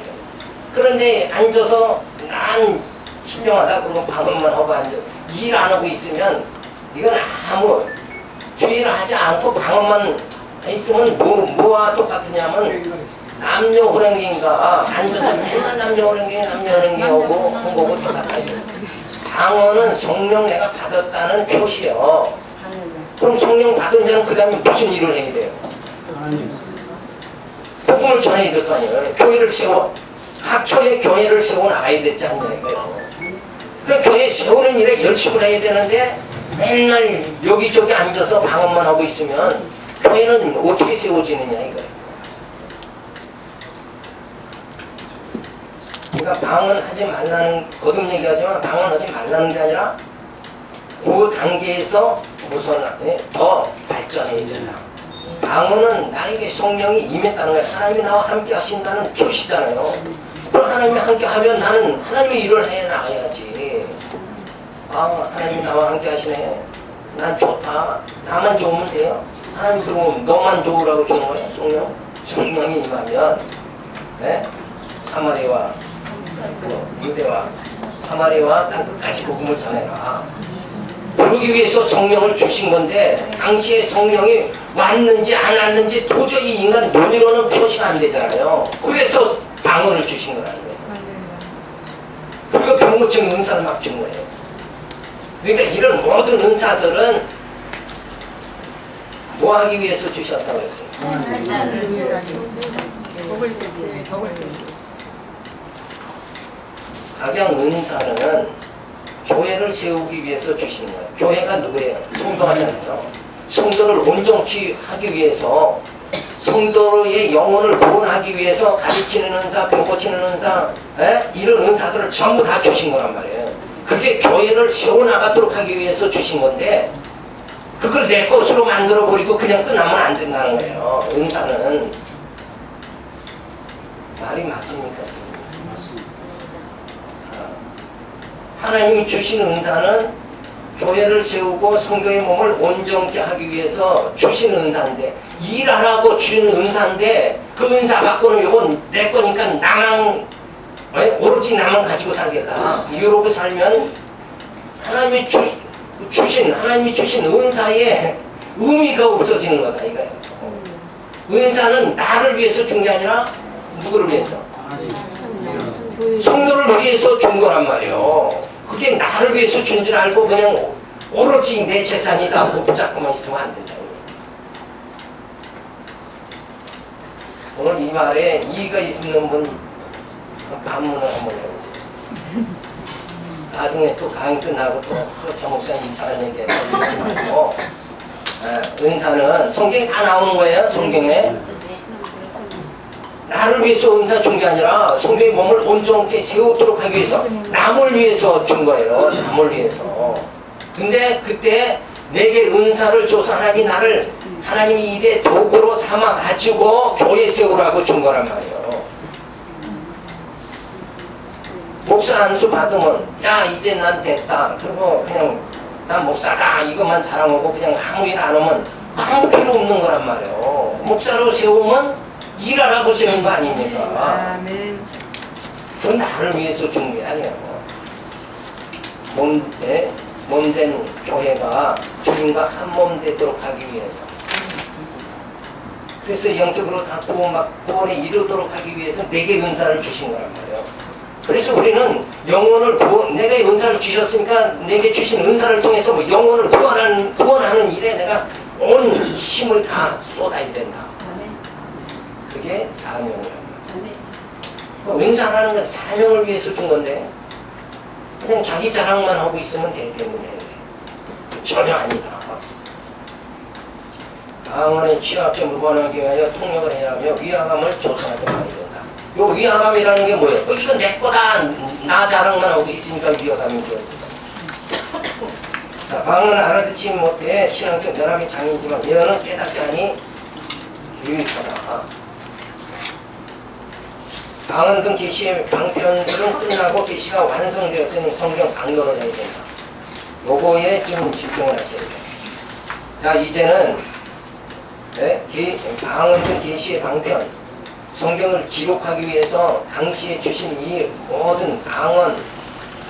그런데 앉아서 난 신령하다 그러고 방언만 하고 앉아 일 안 하고 있으면 이건 아무 주의를 하지 않고 방언만 있으면 뭐와 똑같으냐면 남녀 호랭이인가 앉아서 맨날 남녀 호랭이 하고 한 거고 똑같아요. 방언은 성령 내가 받았다는 표시예요. 그럼 성령 받은 자는 그 다음에 무슨 일을 해야 돼요? 복음을 전해야 될 거 아니에요. 교회를 세워 각처에 교회를 세워 나가야 되지 않냐고요. 그 교회 세우는 일에 열심을 해야 되는데 맨날 여기저기 앉아서 방언만 하고 있으면 교회는 어떻게 세워지느냐 이거예요. 그러니까 방언하지 말라는, 거듭 얘기하지만 방언하지 말라는 게 아니라 그 단계에서 더 발전해야 된다. 방언은 나에게 성령이 임했다는 거예요. 하나님이 나와 함께 하신다는 표시잖아요. 그럼 하나님이 함께 하면 나는 하나님의 일을 해 나가야지. 아, 하나님 나와 함께 하시네. 난 좋다. 나만 좋으면 돼요. 하나님 그러면 너만 좋으라고 주는 거예요. 성령이 임하면 사마리아와 유대와 사마리아와 땅 끝까지 복음을 전해라. 그러기 위해서 성령을 주신 건데 당시에 성령이 왔는지 안 왔는지 도저히 인간 눈으로는 표시가 안 되잖아요. 그래서 방언을 주신 거라는 거예요. 그리고 병고침 은사를 막 준 거예요. 그러니까 이런 모든 은사들은 뭐 하기 위해서 주셨다고 했어요? 각양 은사는 교회를 세우기 위해서 주시는 거예요. 교회가 누구예요? 성도하잖아요. 성도를 온전히 하기 위해서, 성도의 영혼을 구원하기 위해서 가르치는 은사, 병 고치는 은사, 이런 은사들을 전부 다 주신 거란 말이에요. 그게 교회를 세워나가도록 하기 위해서 주신 건데 그걸 내 것으로 만들어버리고 그냥 끝나면 안 된다는 거예요. 은사는. 말이 맞습니까?
맞습니다.
하나님이 주신 은사는 교회를 세우고 성도의 몸을 온전케 하기 위해서 주신 은사인데, 일하라고 주신 은사인데 그 은사 갖고는 이건 내 거니까 나만 오로지 나만 가지고 살겠다 이러고 살면 하나님이 주신 은사에 의미가 없어지는 거다 이거예요. 은사는 나를 위해서 준 게 아니라 누구를 위해서? 성도를 위해서 준 거란 말이에요. 그게 나를 위해서 준 줄 알고 그냥 오로지 내 재산이다 붙잡고만 있으면 안 된다. 오늘 이 말에 이의가 있는 분 반문을 한번 해보세요. 나중에 또 강의 끝나고 또 정목사님 이상한 얘기 하지 말고, 은사는 성경에 다 나오는 거예요. 성경에 나를 위해서 은사 준 게 아니라 성도의 몸을 온전하게 세우도록 하기 위해서 남을 위해서 준 거예요. 남을 위해서. 근데 그때 내게 은사를 줘서 하나님이 나를 하나님이 일의 도구로 삼아 가지고 교회 세우라고 준 거란 말이에요. 목사 안수 받으면 야 이제 난 됐다. 그리고 그냥 난 목사다 이것만 자랑하고 그냥 아무 일 안 하면 아무 필요 없는 거란 말이에요. 목사로 세우면 일하라고 세운 거 아닙니까?
아멘.
그건 나를 위해서 준 게 아니에요. 몸된 교회가 주님과 한 몸 되도록 하기 위해서. 그래서 영적으로 다 구원에 이르도록 하기 위해서 내게 은사를 주신 거란 말이에요. 그래서 우리는 영혼을 내가 은사를 주셨으니까 내게 주신 은사를 통해서 뭐 영혼을 구원하는 일에 내가 온 힘을 다 쏟아야 된다. 그게 사명이란 말이에요. 은사라는 건 사명을 위해서 준 건데 그냥 자기 자랑만 하고 있으면 되기 때문에 전혀 아니다. 방언의 취약점을 무관하게 하여 통역을 해야 하며 위화감을 조성하게 말이 된다. 요 위화감이라는 게 뭐예요? 이거 내 거다. 나 자랑만 하고 있으니까 위화감이죠. 자, 방언을 알아듣지 못해 신앙적 연합이 장이지만 예언은 깨닫게 하니 유익하다. 방언 등 계시의 방편들은 끝나고 계시가 완성되었으니 성경 강론을 해야 된다. 요거에 좀 집중을 하셔야 돼요. 자, 이제는 방언 등 계시의 방편, 성경을 기록하기 위해서 당시에 주신 이 모든 방언,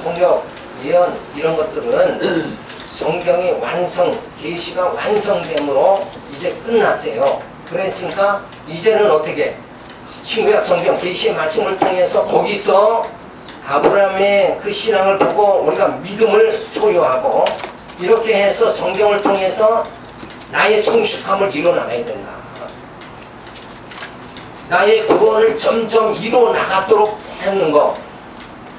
통역, 예언 이런 것들은 성경의 완성, 계시가 완성됨으로 이제 끝났어요. 그랬으니까 이제는 어떻게? 신구약 성경 계시의 말씀을 통해서 거기서 아브라함의 그 신앙을 보고 우리가 믿음을 소유하고 이렇게 해서 성경을 통해서 나의 성숙함을 이뤄나가야 된다. 나의 구원을 점점 이루어 나가도록 하는 것.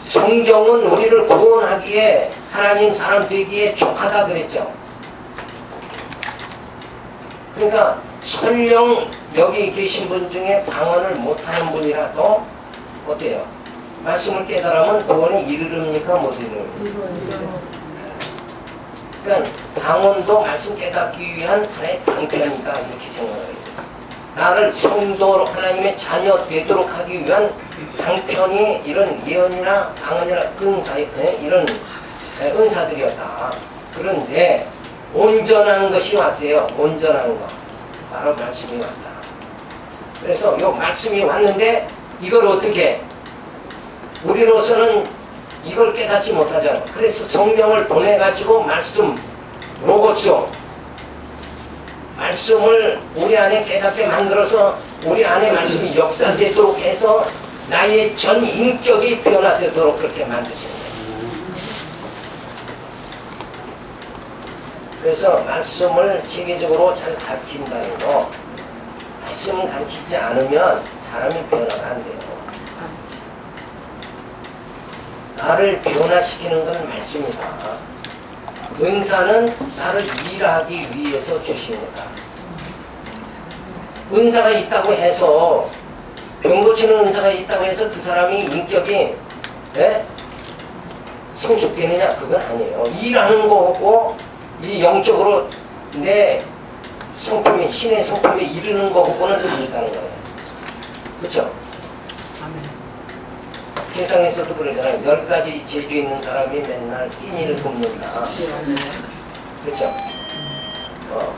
성경은 우리를 구원하기에 하나님 사람 되기에 족하다 그랬죠. 그러니까 설령 여기 계신 분 중에 방언을 못하는 분이라도 어때요? 말씀을 깨달으면 구원에 이르릅니까? 못 이르릅니까? 그러니까 방언도 말씀 깨닫기 위한 하나의 방편이다 이렇게 생각을 해요. 나를 성도로 하나님의 자녀 되도록 하기 위한 방편이 이런 예언이나 방언이나 이런 은사들이었다. 그런데 온전한 것이 왔어요. 온전한 것. 바로 말씀이 왔다. 그래서 이 말씀이 왔는데 이걸 어떻게 우리로서는 이걸 깨닫지 못하잖아. 그래서 성경을 보내가지고 말씀, 로고스, 말씀을 우리 안에 깨닫게 만들어서 우리 안에 말씀이 역사되도록 해서 나의 전 인격이 변화되도록 그렇게 만드신 거예요. 그래서 말씀을 체계적으로 잘 가르친다는 거, 말씀을 가르치지 않으면 사람이 변화가 안 돼요. 나를 변화시키는 건 말씀이다. 은사는 나를 일하기 위해서 주십니다. 은사가 있다고 해서 병 고치는 은사가 있다고 해서 그 사람이 인격이 성숙되느냐 그건 아니에요. 일하는 거고 이 영적으로 내 성품이 신의 성품에 이르는 거고는 틀리다는 거예요. 그렇죠? 세상에서도 그러잖아요. 10가지 재주 있는 사람이 맨날 끼니를 굽는다. 그렇죠?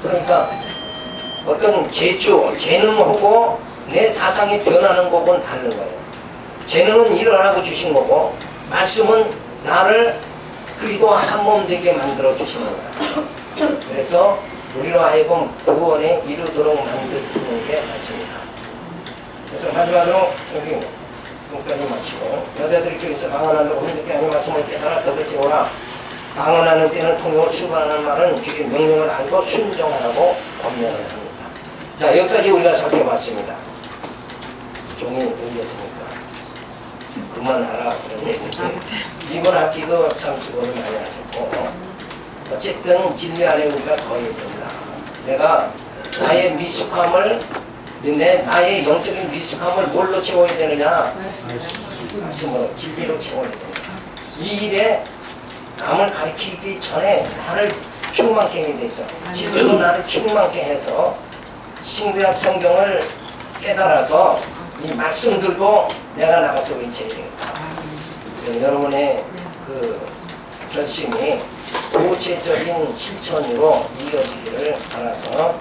그러니까 어떤 재주, 재능하고 내 사상이 변하는 거고는 다른 거예요. 재능은 일어나고 주신 거고 말씀은 나를 그리고 한 몸 되게 만들어 주시는 거예요. 그래서 우리로 하여금 구원에 이르도록 만드시는 게 말씀입니다. 그래서 마지막으로 여기 여기까지 마치고 여자들이 저기서 방언한다고 흔들게 아닌 말씀을 깨달아 덕을 세우라. 방언하는 때는 통역을 수고하는 말은 주의 명령을 알고 순종하라고 권면을 합니다. 자, 여기까지 우리가 살펴봤습니다. 종이 울렸으니까 그만하라 그런 얘기인데 이번 학기도 참 수고를 많이 하셨고 어쨌든 진리 안에 우리가 거해야 된다. 내가 나의 미숙함을 나의 영적인 미숙함을 뭘로 채워야 되느냐? 말씀으로 진리로 채워야 된다. 이 일에 남을 가르치기 전에 나를 충만케 해야 되죠. 진리로 나를 충만케 해서 신구약 성경을 깨달아서 이 말씀 들고 내가 나가서 외쳐야 되겠다. 여러분의 그 결심이 구체적인 실천으로 이어지기를 바라서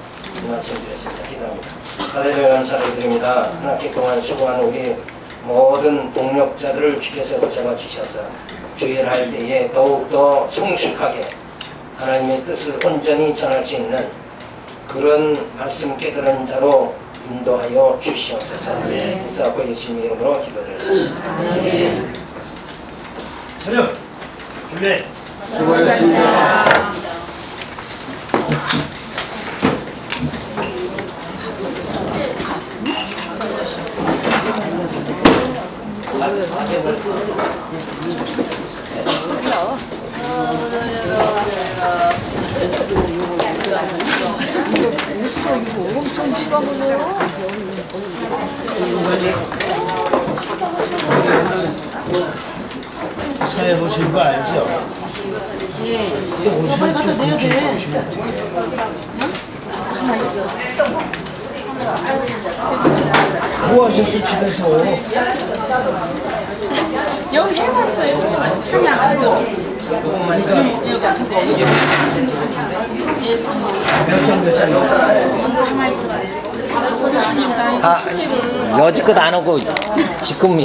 말씀드렸습니다. 기도합니다. 할렐루야 감사를 드립니다. 한 학기 동안 수고한 우리 모든 동력자들을 주께서 잡아주셔서 주일할 때에 더욱더 성숙하게 하나님의 뜻을 온전히 전할 수 있는 그런 말씀 깨달은 자로 인도하여 주시옵소서. 기사하고 예수님의 이름으로 기도드렸습니다.
저녁 준비.
수고하셨습니다.
이거 엄청 심하거든요.
사회 보시는 거 알죠?
예. 이거 빨리 갖다 내야 돼. 가만히 있어.
뭐 하셨어 집에서?
여기 해봤어요. 찬양하고.
조금만이가
여기 같은데. 예수.
몇 장 몇 장?
가만히 있어.
다 여지껏 안 오고 지금